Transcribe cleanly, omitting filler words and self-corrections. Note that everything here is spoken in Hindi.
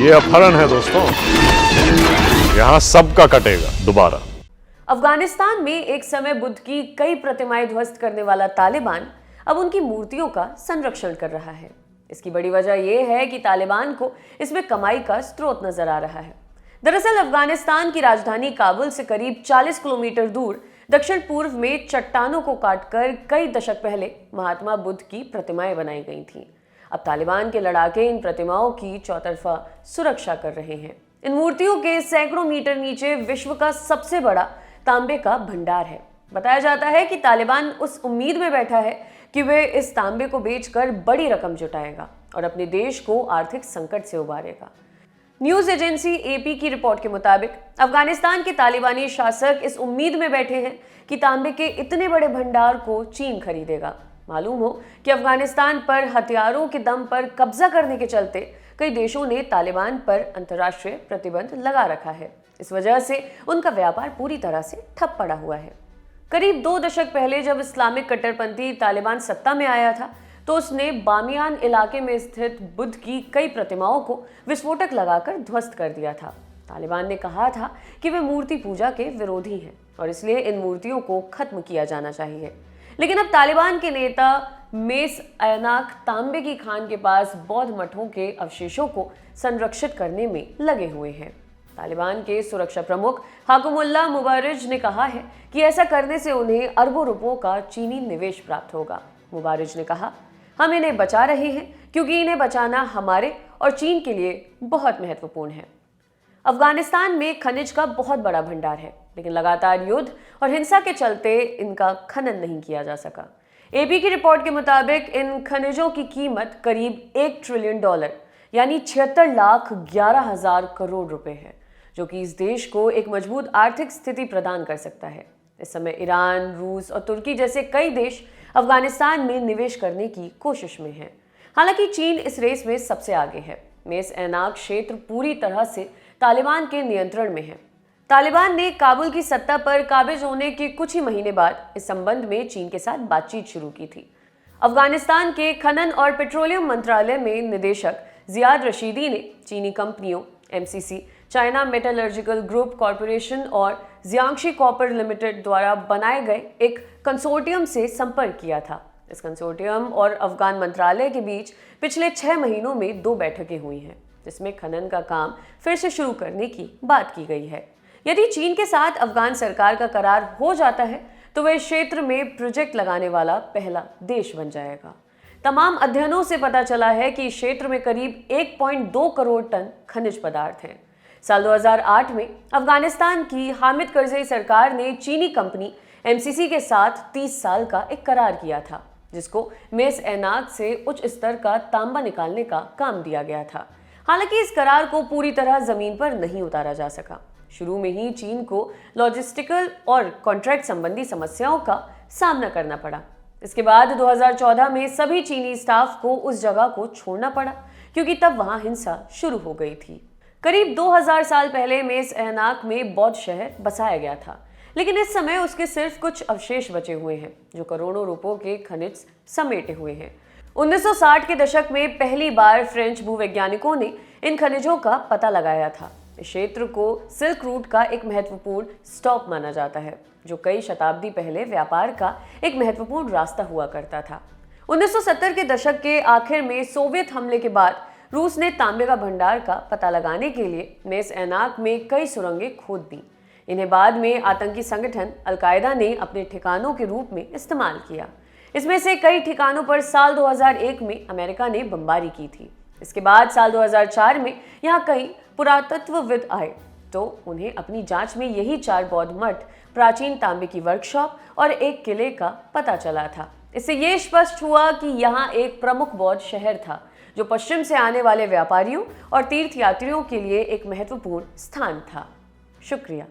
ये अपहरण है दोस्तों, यहाँ सबका कटेगा दोबारा। अफगानिस्तान में एक समय बुद्ध की कई प्रतिमाएं ध्वस्त करने वाला तालिबान अब उनकी मूर्तियों का संरक्षण कर रहा है। इसकी बड़ी वजह यह है कि तालिबान को इसमें कमाई का स्रोत नजर आ रहा है। दरअसल अफगानिस्तान की राजधानी काबुल से करीब 40 किलोमीटर दूर दक्षिण पूर्व में चट्टानों को काटकर कई दशक पहले महात्मा बुद्ध की प्रतिमाएं बनाई गई थीं। अब तालिबान के लड़ाके इन प्रतिमाओं की चौतरफा सुरक्षा कर रहे हैं। इन मूर्तियों के सैकड़ों मीटर नीचे विश्व का सबसे बड़ा तांबे का भंडार है। बताया जाता है कि तालिबान उस उम्मीद में बैठा है कि वे इस तांबे को बेचकर बड़ी रकम जुटाएगा और अपने देश को आर्थिक संकट से उबारेगा। न्यूज एजेंसी एपी की रिपोर्ट के मुताबिक अफगानिस्तान के तालिबानी शासक इस उम्मीद में बैठे हैं कि तांबे के इतने बड़े भंडार को चीन खरीदेगा। मालूम हो कि अफगानिस्तान पर हथियारों के दम पर कब्जा करने के चलते कई देशों ने तालिबान पर अंतर्राष्ट्रीय प्रतिबंध लगा रखा है। इस वजह से उनका व्यापार पूरी तरह से ठप पड़ा हुआ है। करीब 2 दशक पहले जब इस्लामिक कट्टरपंथी तालिबान सत्ता में आया था तो उसने बामियान इलाके में स्थित बुद्ध की कई प्रतिमाओं को विस्फोटक लगाकर ध्वस्त कर दिया था। तालिबान ने कहा था कि वे मूर्ति पूजा के विरोधी हैं और इसलिए इन मूर्तियों को खत्म किया जाना चाहिए। लेकिन अब तालिबान के नेता मेस ऐनाक तांबे की खान के पास बौद्ध मठों के अवशेषों को संरक्षित करने में लगे हुए हैं। तालिबान के सुरक्षा प्रमुख हाकुमुल्लाह मुबारिज ने कहा है कि ऐसा करने से उन्हें अरबों रुपयों का चीनी निवेश प्राप्त होगा। मुबारिज ने कहा, हम इन्हें बचा रहे हैं क्योंकि इन्हें बचाना हमारे और चीन के लिए बहुत महत्वपूर्ण है। अफगानिस्तान में खनिज का बहुत बड़ा भंडार है, लेकिन लगातार युद्ध और हिंसा के चलते इनका खनन नहीं किया जा सका। एपी की रिपोर्ट के मुताबिक इन खनिजों की कीमत करीब $1 ट्रिलियन यानी 76,11,000 करोड़ रुपए है, जो कि इस देश को एक मजबूत आर्थिक स्थिति प्रदान कर सकता है। इस समय ईरान, रूस और तुर्की जैसे कई देश अफगानिस्तान में निवेश करने की कोशिश में हैं। हालांकि चीन इस रेस में सबसे आगे है। मेस ऐनाक क्षेत्र पूरी तरह से तालिबान के नियंत्रण में है। तालिबान ने काबुल की सत्ता पर काबिज होने के कुछ ही महीने बाद इस संबंध में चीन के साथ बातचीत शुरू की थी। अफगानिस्तान के खनन और पेट्रोलियम मंत्रालय में निदेशक जियाद रशीदी ने चीनी कंपनियों MCC, China metallurgical group corporation और जियांगशी कॉपर लिमिटेड द्वारा बनाए गए एक कंसोर्टियम से संपर्क किया था। इस कंसोर्टियम और अफगान मंत्रालय के बीच पिछले 6 महीनों में 2 बैठकें हुई हैं, जिसमें खनन का काम फिर से शुरू करने की बात की गई है। यदि चीन के साथ अफगान सरकार का करार हो जाता है तो वह क्षेत्र में प्रोजेक्ट लगाने वाला पहला देश बन जाएगा। तमाम अध्ययनों से पता चला है कि इस क्षेत्र में करीब 1.2 करोड़ टन खनिज पदार्थ हैं। साल 2008 में अफगानिस्तान की हामिद करज़ई सरकार ने चीनी कंपनी एमसीसी के साथ 30 साल का एक करार किया था, जिसको मेस ऐनाक से उच्च स्तर का तांबा निकालने का काम दिया गया था। हालांकि इस करार को पूरी तरह जमीन पर नहीं उतारा जा सका। शुरू में ही चीन को लॉजिस्टिकल और कॉन्ट्रैक्ट संबंधी समस्याओं का सामना करना पड़ा। इसके बाद 2014 में सभी चीनी स्टाफ को उस जगह को छोड़ना पड़ा, क्योंकि तब वहां हिंसा शुरू हो गई थी। करीब 2000 साल पहले मेस ऐनाक में बौद्ध शहर बसाया गया था, लेकिन इस समय उसके सिर्फ कुछ अवशेष बचे हुए हैं, जो करोड़ों रुपयों के खनिज समेटे हुए हैं। 1960 के दशक में पहली बार फ्रेंच भूवैज्ञानिकों ने इन खनिजों का पता लगाया था। इस क्षेत्र को सिल्क रूट का एक महत्वपूर्ण स्टॉप माना जाता है, जो कई शताब्दी पहले व्यापार का एक महत्वपूर्ण रास्ता हुआ करता था। 1970 के दशक के आखिर में सोवियत हमले के बाद रूस ने तांबे का भंडार का पता लगाने के लिए मेस ऐनाक में कई सुरंगें खोद दी। इन्हें बाद में आतंकी संगठन अल-कायदा ने अपने ठिकानों के रूप में इस्तेमाल किया। इसमें से कई ठिकानों पर साल 2001 में अमेरिका ने बमबारी की थी। इसके बाद साल 2004 में यहाँ कई पुरातत्वविद आए तो उन्हें अपनी जांच में यही 4 बौद्ध मठ, प्राचीन तांबे की वर्कशॉप और एक किले का पता चला था। इससे ये स्पष्ट हुआ कि यहाँ एक प्रमुख बौद्ध शहर था, जो पश्चिम से आने वाले व्यापारियों और तीर्थयात्रियों के लिए एक महत्वपूर्ण स्थान था। शुक्रिया।